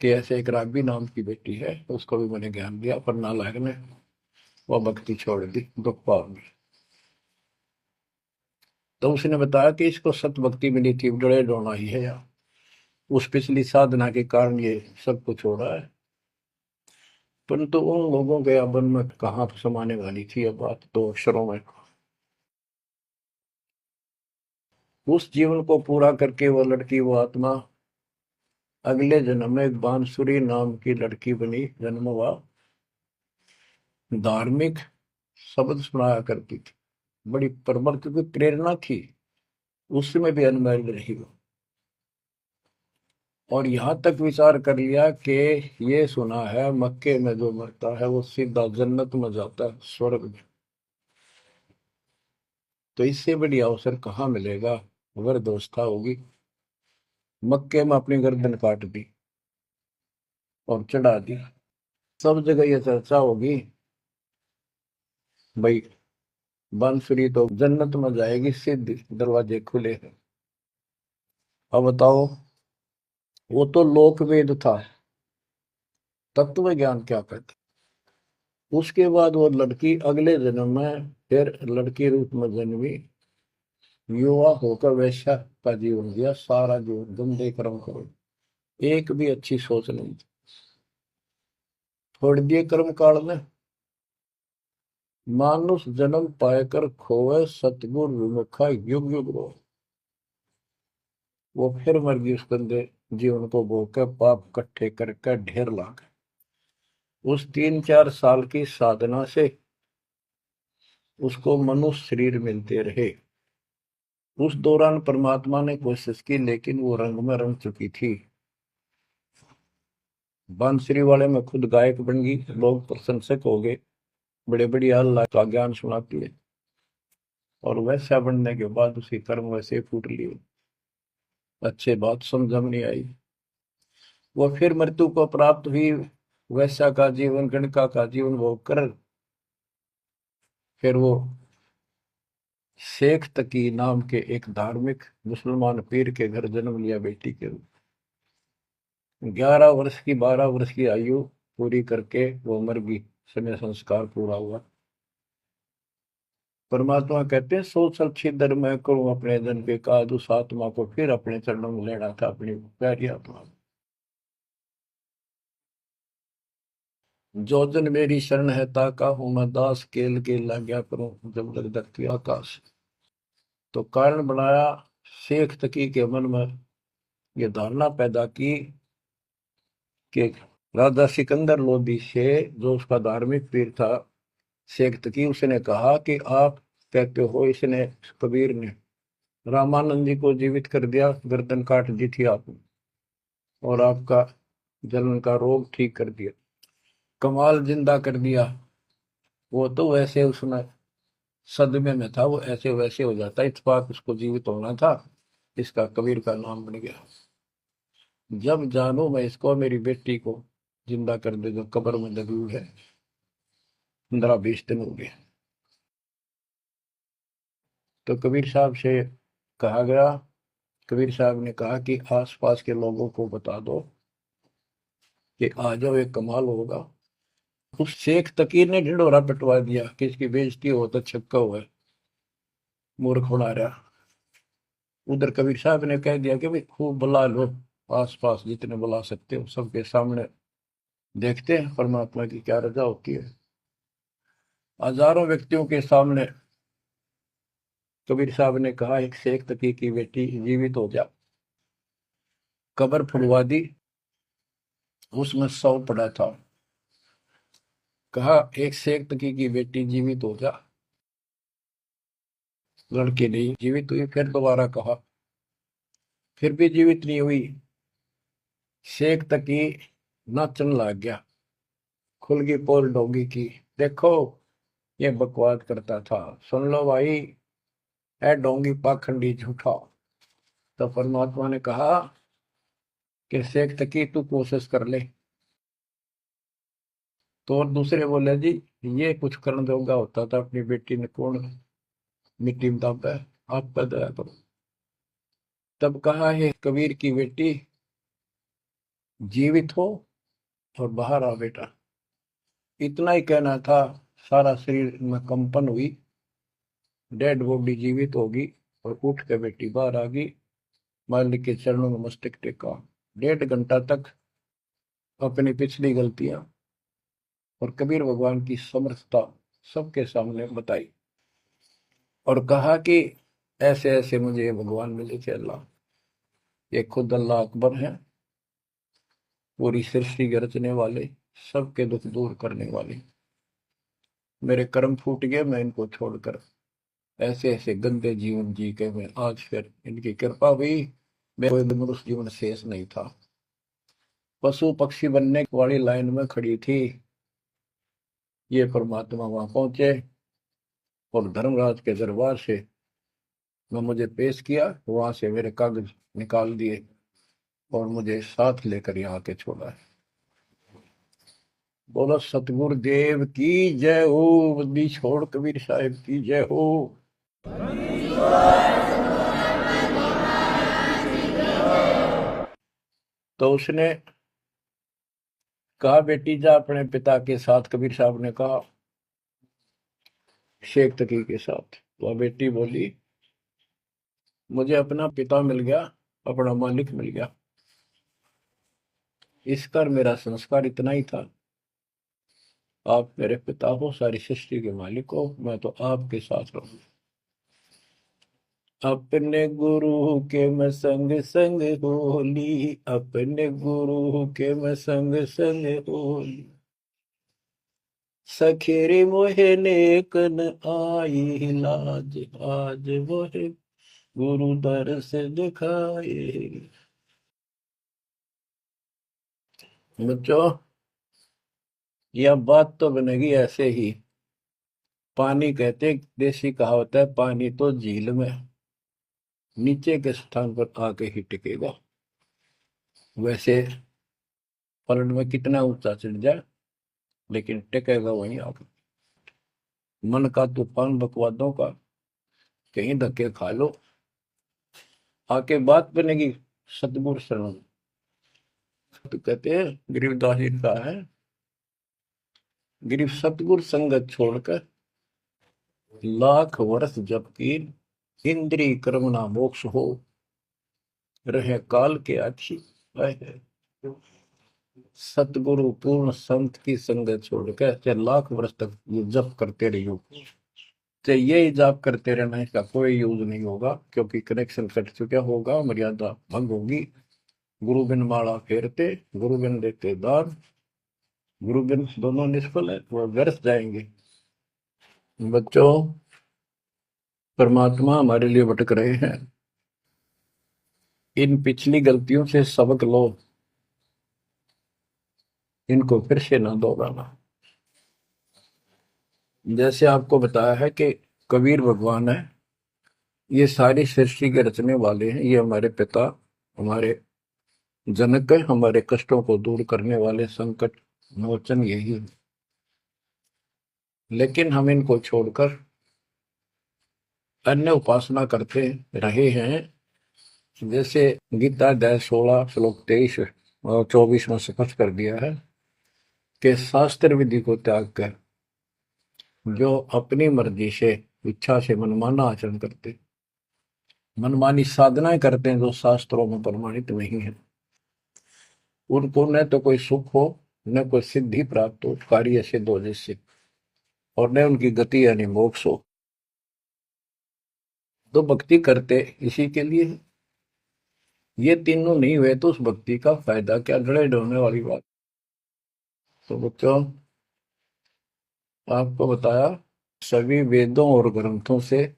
कि ऐसे एक राबी नाम की बेटी है, उसको भी मैंने ज्ञान दिया, पर नालायक ने वह भक्ति छोड़ दी दुख पाव में। तो उसने बताया कि इसको सत भक्ति मिली थी, डरे डोना ही है यार, उस पिछली साधना के कारण ये सब कुछ हो रहा है। परंतु उन लोगों के अबन में कहाँ समाने वाली थी अब बात, तो अक्षरों में। उस जीवन को पूरा करके वो लड़की, वो आत्मा अगले जन्म में एक बांसुरी नाम की लड़की बनी, जन्म हुआ। धार्मिक शब्द सुनाया करती थी, बड़ी प्रबल, क्योंकि प्रेरणा थी उसमें भी अनमोल रही वो। और यहां तक विचार कर लिया कि ये सुना है मक्के में जो मरता है वो सीधा जन्नत में जाता है, स्वर्ग में। तो इससे बड़ी अवसर कहाँ मिलेगा अगर दोस्ता होगी। मक्के में अपनी गर्दन काट दी और चढ़ा दी, सब जगह ये चर्चा होगी, भाई बांसुरी तो जन्नत में जाएगी, सिद्ध दरवाजे खुले हैं। अब बताओ, वो तो लोक वेद था, तत्व ज्ञान क्या कहता। उसके बाद वो लड़की अगले जन्म में फिर लड़की रूप में जन्मी, युवा होकर वैश्या का जीवन दिया, सारा जीवन गंदे कर्म करो, एक भी अच्छी सोच नहीं, छोड़ दिए कर्म काल में। मानुष जन्म पाकर खोए, सतगुर विमुखा युग युग रो। वो फिर मर गई उस गंदे जीवन को भोग कर, पाप इकट्ठे करके ढेर ला गए। उस 3-4 साल की साधना से उसको मनुष्य शरीर मिलते रहे। उस दौरान परमात्मा ने कोशिश की, लेकिन वो रंग में रंग चुकी थी। बांसुरी वाले में खुद गायक बन गई, लोग प्रशंसक हो गए, बड़े बड़ी अल्लाह का ज्ञान सुनाती है। और वैसा बनने के बाद उसी कर्म वैसे फूट लिए, अच्छे बात समझ में नहीं आई। वो फिर मृत्यु को प्राप्त हुई, वैसा का जीवन, गणका का जीवन भोग कर फिर वो शेख तकी नाम के एक धार्मिक मुसलमान पीर के घर जन्म लिया बेटी के रूप। 11 वर्ष की, 12 वर्ष की आयु पूरी करके वो मर गई, समय संस्कार पूरा हुआ। परमात्मा कहते हैं, सोचल छिदर मैं करूं अपने जन के काज, उस आत्मा को फिर अपने चरणों में लेना था, अपनी प्यारी आत्मा। जो जन मेरी शरण है ताका हूं मैं दास, केल के लाग्या करूं जब लग धरती आकाश। तो कारण बनाया, शेख तकी के मन में ये धारणा पैदा की कि राजा सिकंदर लोदी से, जो उसका धार्मिक पीर था शेख तकी, उसने कहा कि आप कहते हो इसने, कबीर ने रामानंद जी को जीवित कर दिया, गर्दन काट दी थी आपने, और आपका जलन का रोग ठीक कर दिया, कमाल जिंदा कर दिया। वो तो वैसे उसने सदमे में था, वो ऐसे वैसे हो जाता, इत्तेफाक उसको जीवित होना था, इसका कबीर का नाम बन गया। जब जानू मैं इसको, मेरी बेटी को जिंदा कर दे जो कब्र में दबी हुई है, 15-20 दिन हो गए। तो कबीर साहब से कहा गया, कबीर साहब ने कहा कि आसपास के लोगों को बता दो कि आ जाओ, एक कमाल होगा। उस शेख तकीर ने ढिंढोरा पिटवा दिया कि इसकी बेइज्जती हो तो छक्का हुआ है, मूर्ख बना रहा। उधर कबीर साहब ने कह दिया कि भाई खूब बुला लो, आसपास जितने बुला सकते हो, सबके सामने देखते हैं परमात्मा की क्या रजा होती है। हजारों व्यक्तियों के सामने कबीर साहब ने कहा, एक शेख तकी की बेटी जीवित हो जा। कब्र खुलवा दी, उसमें 100 पड़ा था। कहा एक शेख तकी की बेटी जीवित हो जा, लड़की नहीं जीवित हुई। फिर दोबारा कहा, फिर भी जीवित नहीं हुई। शेख तकी नाचन लग गया, खुल गई पोल डोंगी की, देखो ये बकवाद करता था, सुन लो भाई, ए डोंगी पाखंडी झूठा। तो परमात्मा ने कहा कि शेख तकी तू कोशिश कर ले। तो और दूसरे बोले, जी ये कुछ करने दोगा होता था, अपनी बेटी ने कौन मिट्टी में दाबा है, आप पर दया करो। तब कहा है कबीर की बेटी, जीवित हो और बाहर आ बेटा, इतना ही कहना था। सारा शरीर में कंपन हुई, डेड बॉडी जीवित होगी और उठ के बेटी बाहर आ गई। मालिक के चरणों में मस्तक टेका, 1.5 घंटा तक अपनी पिछली गलतियां और कबीर भगवान की समर्थता सबके सामने बताई और कहा कि ऐसे ऐसे मुझे ये भगवान मिले थे अल्लाह, ये खुद अल्लाह अकबर है, पूरी सृष्टि के रचने वाले, सबके दुख दूर करने वाले। मेरे कर्म फूट गए, मैं इनको छोड़कर ऐसे ऐसे गंदे जीवन जी के मैं आज फिर इनकी कृपा हुई, मैं कोई मनुष्य जीवन शेष नहीं था। पशु पक्षी बनने वाली लाइन में खड़ी थी, ये परमात्मा वहां पहुंचे और धर्मराज के दरबार से मैं मुझे पेश किया, वहां से मेरे कागज निकाल दिए और मुझे साथ लेकर यहाँ के छोड़ा है। बोलो सतगुरुदेव की जय हो, बंदी छोड़ कबीर साहिब की जय हो। तो उसने कहा बेटी जा अपने पिता के साथ, कबीर साहब ने कहा शेख तकी के साथ। तो बेटी बोली मुझे अपना पिता मिल गया, अपना मालिक मिल गया, इस कर मेरा संस्कार इतना ही था। आप मेरे पिता हो, सारी सृष्टि के मालिक हो, मैं तो आपके साथ रहूं। अपने गुरु के मैं संग संग होली, अपने गुरु के मैं संग संग होली, सखेरे मोहे नेकन आई लाज, आज मोहे गुरु दर से दिखाए। बच्चों यह बात तो बनेगी ऐसे ही। पानी कहते, देसी कहावत है, पानी तो झील में नीचे के स्थान पर आके ही टिकेगा। वैसे पलट में कितना ऊंचा चढ़ जाए लेकिन टिकेगा वहीं आके। मन का तूफान बकवादों का, कहीं धक्के खा लो, आके बात बनेगी सतगुरु शरण। तो कहते हैं गरीबदास जी का है, गरीब सतगुरु संगत छोड़कर लाख वर्ष जबकि इंद्रिय कर्म ना मोक्ष हो, रहे काल के आछी। सतगुरु पूर्ण संत की संगत छोड़कर चाहे लाख वर्ष तक ये जप करते रहियो, चाहे ये जाप करते रहना, इसका कोई यूज नहीं होगा, क्योंकि कनेक्शन कट चुका होगा, मर्यादा भंग होगी। गुरु बिन माला फेरते, गुरु बिन देते दान, गुरु बिन दोनों निष्फल है, वो व्यर्थ जाएंगे। बच्चों परमात्मा हमारे लिए भटक रहे हैं, इन पिछली गलतियों से सबक लो, इनको फिर से ना दोहराना। जैसे आपको बताया है कि कबीर भगवान है, ये सारी सृष्टि के रचने वाले हैं, ये हमारे पिता, हमारे जनक है, हमारे कष्टों को दूर करने वाले, संकट मोचन यही है। लेकिन हम इनको छोड़कर अन्य उपासना करते रहे हैं। जैसे गीता अध्याय 16 श्लोक 23 और 24 में स्पष्ट कर दिया है कि शास्त्र विधि को त्याग कर जो अपनी मर्जी से, इच्छा से मनमाना आचरण करते, मनमानी साधनाएं करते हैं जो शास्त्रों में प्रमाणित नहीं है, उनको न तो कोई सुख हो, न कोई सिद्धि प्राप्त हो, कार्य सिद्ध हो जिससे, और न उनकी गति यानी मोक्ष हो। तो भक्ति करते इसी के लिए है। ये तीनों नहीं हुए तो उस भक्ति का फायदा क्या, लड़े ढोने वाली बात। तो बच्चों आपको बताया, सभी वेदों और ग्रंथों से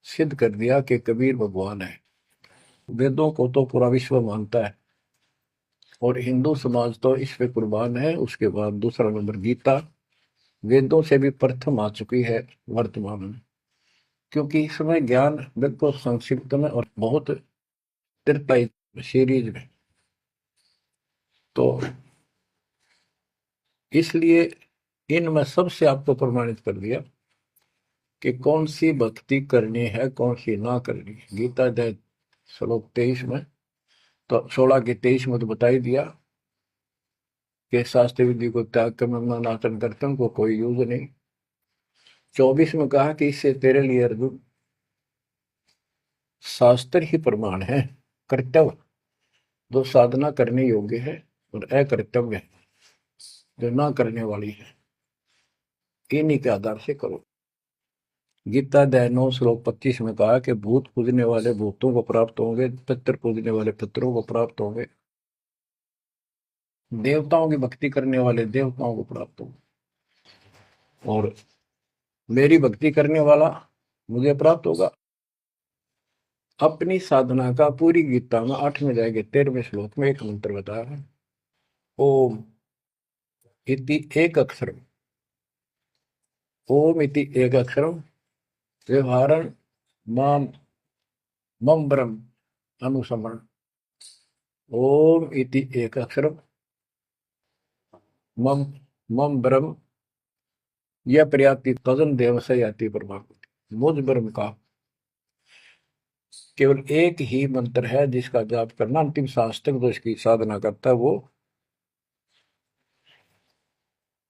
सिद्ध कर दिया कि कबीर भगवान है। वेदों को तो पूरा विश्व मानता है और हिंदू समाज तो इस पे कुर्बान है। उसके बाद दूसरा नंबर गीता, वेदों से भी प्रथम आ चुकी है वर्तमान में, क्योंकि इसमें ज्ञान बिल्कुल संक्षिप्त में और बहुत तिरपाई सीरीज में, तो इसलिए इनमें सबसे आपको प्रमाणित कर दिया कि कौन सी भक्ति करनी है, कौन सी ना करनी है। गीता अध्याय श्लोक 23 में तो 16 के 23 में तो बता ही दिया कि शास्त्र विधि को त्याग कर मैं अनाचरण करता हूँ, को कोई यूज नहीं। 24 में कहा कि इससे तेरे लिए अर्जुन शास्त्र ही प्रमाण है, कर्तव्य जो साधना करने योग्य है और अकर्तव्य जो ना करने वाली है, इन्हीं के आधार से करो। गीता अध्याय 9 श्लोक 25 में कहा कि भूत पूजने वाले भूतों को प्राप्त होंगे, पितर पूजने वाले पितरों को प्राप्त होंगे, देवताओं की भक्ति करने वाले देवताओं को प्राप्त होंगे, और मेरी भक्ति करने वाला मुझे प्राप्त होगा। अपनी साधना का पूरी गीता में 8वें अध्याय के 13वें श्लोक में एक मंत्र बताया है, ओम इति एक अक्षरम, ओम इति एक अक्षरम व्यवहारण माम मम ब्रह्म अनुसमरण। ओम इति एक अक्षरम मम मम ब्रह्म यह प्रयाति तजन देव से याति परमात्मा। मुझ ब्रह्म का केवल एक ही मंत्र है जिसका जाप करना अंतिम सांस तक जो इसकी साधना करता है वो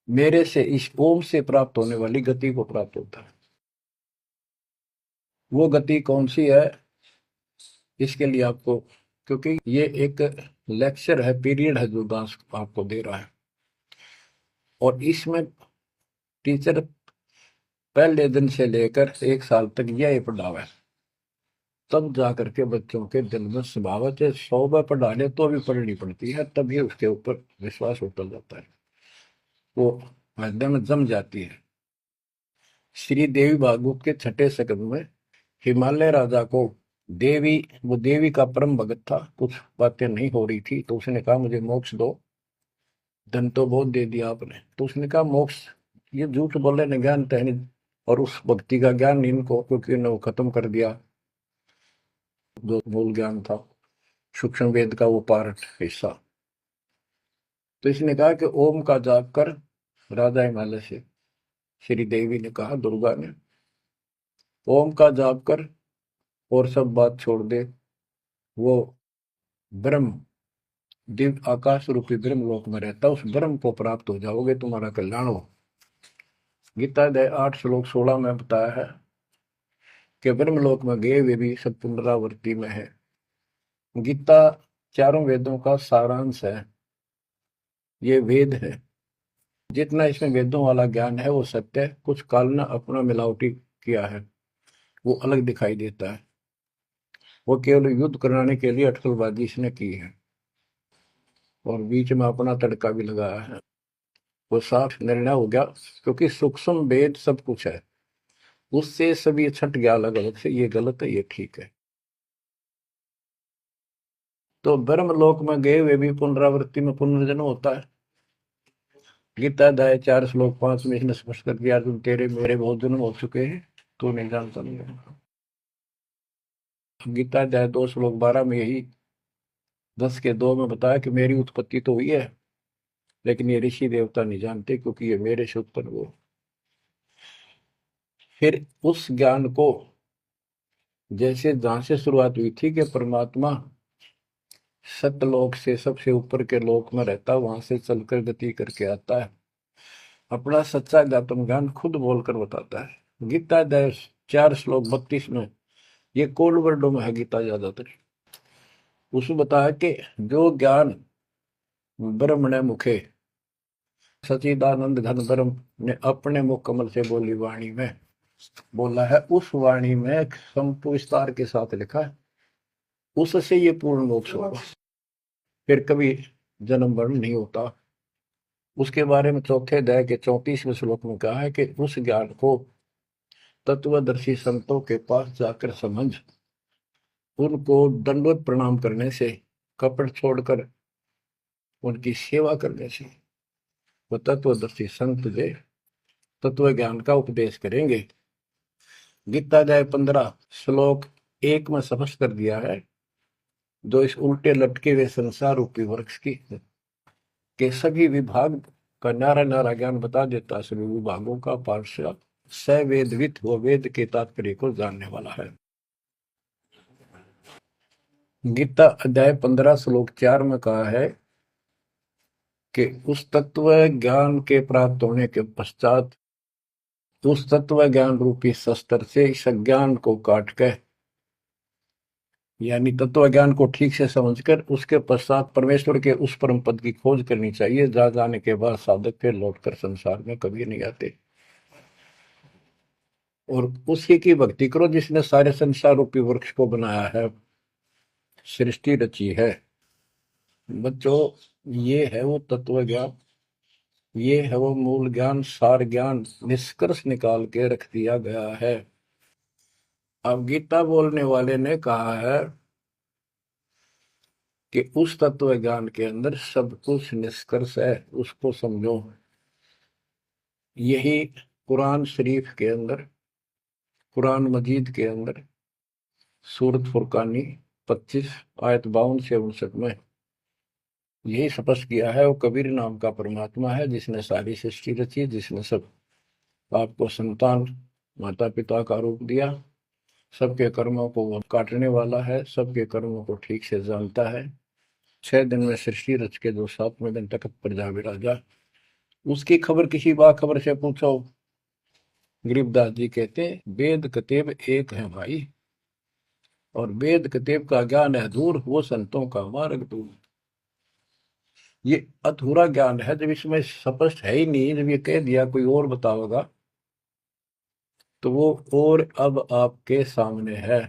मेरे से इस ओम से प्राप्त होने वाली गति को प्राप्त होता है। वो गति कौन सी है, इसके लिए आपको, क्योंकि ये एक लेक्चर है, पीरियड है जो दास आपको दे रहा है, और इसमें टीचर पहले दिन से लेकर 1 साल तक यह पढ़ावा है, तब जाकर के बच्चों के दिल में स्वभावत है। 100 बार पढ़ा ले तो भी पढ़नी पड़ती है, तभी उसके ऊपर विश्वास उतर जाता है, वो हृदय में जम जाती है। श्री देवी भागवत के 6ठे स्कंद में हिमालय राजा को वो देवी का परम भगत था, कुछ बातें नहीं हो रही थी, तो उसने कहा मुझे मोक्ष दो। धन तो बहुत दे दिया आपने, तो उसने कहा मोक्ष, ये झूठ बोले न ज्ञान तहनी, और उस भक्ति का ज्ञान इनको, क्योंकि उन्होंने वो खत्म कर दिया जो मूल ज्ञान था, सूक्ष्म वेद का वो पार्ट हिस्सा। तो इसने कहा कि ओम का जाप कर। राजा हिमालय से श्री देवी ने कहा, दुर्गा ने, ओम का जाप कर और सब बात छोड़ दे, वो ब्रह्म दिव्य आकाश रूपी ब्रह्म लोक में रहता, उस ब्रह्म को प्राप्त हो जाओगे, तुम्हारा कल्याण हो। गीता अध्याय 8 श्लोक 16 में बताया है कि ब्रह्म लोक में गए वे भी सब पुनरावृत्ति में है। गीता चारों वेदों का सारांश है, ये वेद है, जितना इसमें वेदों वाला ज्ञान है वो सत्य है, कुछ काल ने अपना मिलावटी किया है, वो अलग दिखाई देता है, वो केवल युद्ध कराने के लिए अटकलबाजी इसने की है, और बीच में अपना तड़का भी लगाया है। वो साफ निर्णय हो गया, क्योंकि सूक्ष्म वेद सब कुछ है, उससे सभी छट गया अलग अलग से, ये गलत है ये ठीक है। तो ब्रह्म लोक में गए वे भी पुनरावृत्ति में पुनर्जन्म होता है। गीता अध्याय 4 श्लोक 5 में इसने स्पष्ट कर दिया, अर्जुन तेरे मेरे बहुत जन्म हो चुके हैं, तू नहीं जानता नहीं। गीता अध्याय 2 श्लोक 12 में यही 10 के 2 में बताया कि मेरी उत्पत्ति तो हुई है, लेकिन ये ऋषि देवता नहीं जानते, क्योंकि ये मेरे से उत्पन्न हुए। फिर उस ज्ञान को, जैसे जहां से शुरुआत हुई थी कि परमात्मा सतलोक से सबसे ऊपर के लोक में रहता, वहां से चलकर गति करके आता है, अपना सच्चा अध्यात्म ज्ञान खुद बोलकर बताता है। गीता अध्याय 4 श्लोक 32 में, ये कोड वर्डों में है गीता ज्यादातर, उसमें बताया कि जो ज्ञान ब्रह्मणे मुखे सचिदानंद घन ब्रह्म ने अपने मुख कमल से बोली वाणी में बोला है, उस वाणी में संपूर्ण विस्तार के साथ लिखा है, उससे ये पूर्ण मोक्ष होगा, फिर कभी जन्म मरण नहीं होता। उसके बारे में चौथे अध्याय के 34वें श्लोक में कहा है कि उस ज्ञान को तत्वदर्शी संतों के पास जाकर समझ, उनको दंडवत प्रणाम करने से, कपट छोड़कर उनकी सेवा करने से वो तत्वदर्शी संत जो तत्व ज्ञान का उपदेश करेंगे। गीता अध्याय 15 श्लोक 1 में स्पष्ट कर दिया है, जो इस उल्टे लटके हुए संसार रूपी वृक्ष की के सभी विभाग का नारा नारा ज्ञान बता देता, सभी विभागों का पार्षद सवेदवित वो वेद के तात्पर्य को जानने वाला है। गीता अध्याय 15 श्लोक 4 में कहा है कि उस तत्व ज्ञान के प्राप्त होने के पश्चात उस तत्व ज्ञान रूपी शस्त्र से इस अज्ञान को काट कर, यानी तत्व ज्ञान को ठीक से समझकर उसके पश्चात परमेश्वर के उस परम पद की खोज करनी चाहिए, जहां जाने के बाद साधक फिर लौटकर संसार में कभी नहीं आते। और उसी की भक्ति करो जिसने सारे संसार रूपी वृक्ष को बनाया है, सृष्टि रची है। बच्चों, ये है वो तत्व ज्ञान, ये है वो मूल ज्ञान, सार ज्ञान निष्कर्ष निकाल के रख दिया गया है। अब गीता बोलने वाले ने कहा है कि उस तत्व ज्ञान के अंदर सब कुछ निष्कर्ष है, उसको समझो। यही कुरान शरीफ के अंदर, कुरान मजीद के अंदर सूरत फुरकानी 25 आयत 52 से 59 में यही स्पष्ट किया है। वो कबीर नाम का परमात्मा है जिसने सारी सृष्टि रची, जिसने सब आपको संतान माता पिता का रूप दिया, सबके कर्मों को वो काटने वाला है, सबके कर्मों को ठीक से जानता है। 6 दिन में सृष्टि रच के जो 7वें दिन तक पर जा विराजा, उसकी खबर किसी बाखबर से पूछो। गरीबदास जी कहते वेद कतेब एक है भाई, और वेद कतेब का ज्ञान है दूर, वो संतों का मार्ग दूर। ये अधूरा ज्ञान है, जब इसमें स्पष्ट है ही नहीं, जब ये कह दिया कोई और बताओगा तो वो और अब आपके सामने है,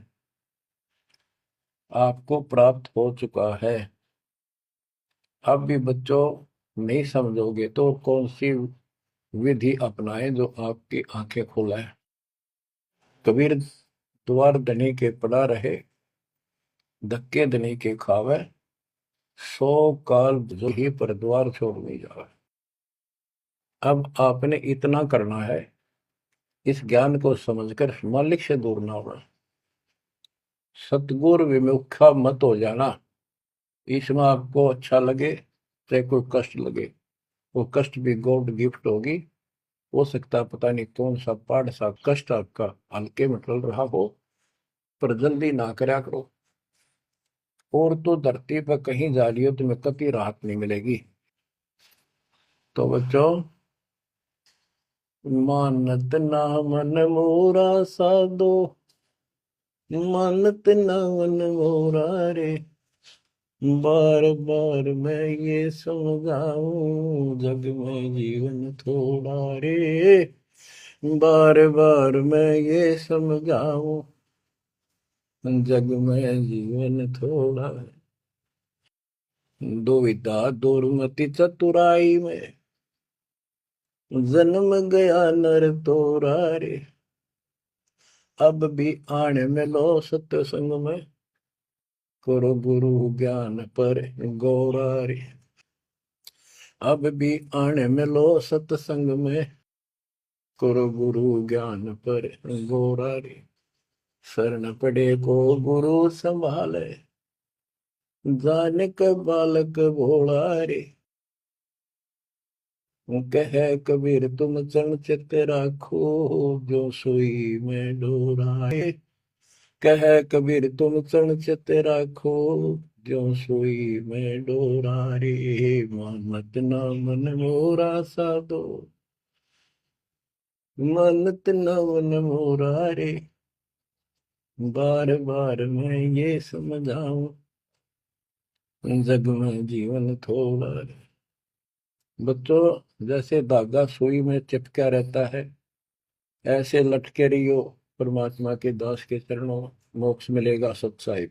आपको प्राप्त हो चुका है। अब भी बच्चों नहीं समझोगे तो कौन सी विधि अपनाए जो आपकी आंखें खोले। कबीर द्वार धनी के पड़ा रहे, धक्के धनी के खावे, 100 काल जो ही पर द्वार छोड़ नहीं जावे। अब आपने इतना करना है, इस ज्ञान को समझकर मालिक से दूर ना होना, सतगुरु विमुखा मत हो जाना। इसमें आपको अच्छा लगे चाहे कोई कष्ट लगे, वो कष्ट भी गॉड गिफ्ट होगी। हो सकता है पता नहीं कौन सा पाड़ सा कष्ट आपका हल्के में टल रहा हो, पर जल्दी ना करा करो। और तो धरती पर कहीं जा रही हो तुम्हें कभी राहत नहीं मिलेगी। तो बच्चों, मानत ना मन मोरा साधो, मानत ना मन मोरा रे, बार बार मैं ये समझाऊं जग में जीवन थोड़ा रे, बार बार मैं ये समझाऊं जग में जीवन थोड़ा। दुविधा दुर्मति चतुराई में जन्म गया नर तोरा रे, अब भी आने में लो सत्संग में, करो गुरु ज्ञान पर गौरा रे। अब भी आने में लो सत्संग में, करो गुरु ज्ञान पर गौरा रे। शरण पड़े को गुरु संभाले, जाने का बालक भोला रे। कह कबीर तुम चरण चित राखो, जो सुई में डोराए। कह कबीर तुम चरण चित राखो, जो सुई में डोरा रे, मानत ना मन मोरा साधो, मानत ना मन मोरा रे, बार बार मैं ये समझाऊं जग में जीवन थोड़ा रे। बच्चों, जैसे धागा सुई में चिपका रहता है, ऐसे लटके रहियो परमात्मा के दास के चरणों, मोक्ष मिलेगा सत साहिब।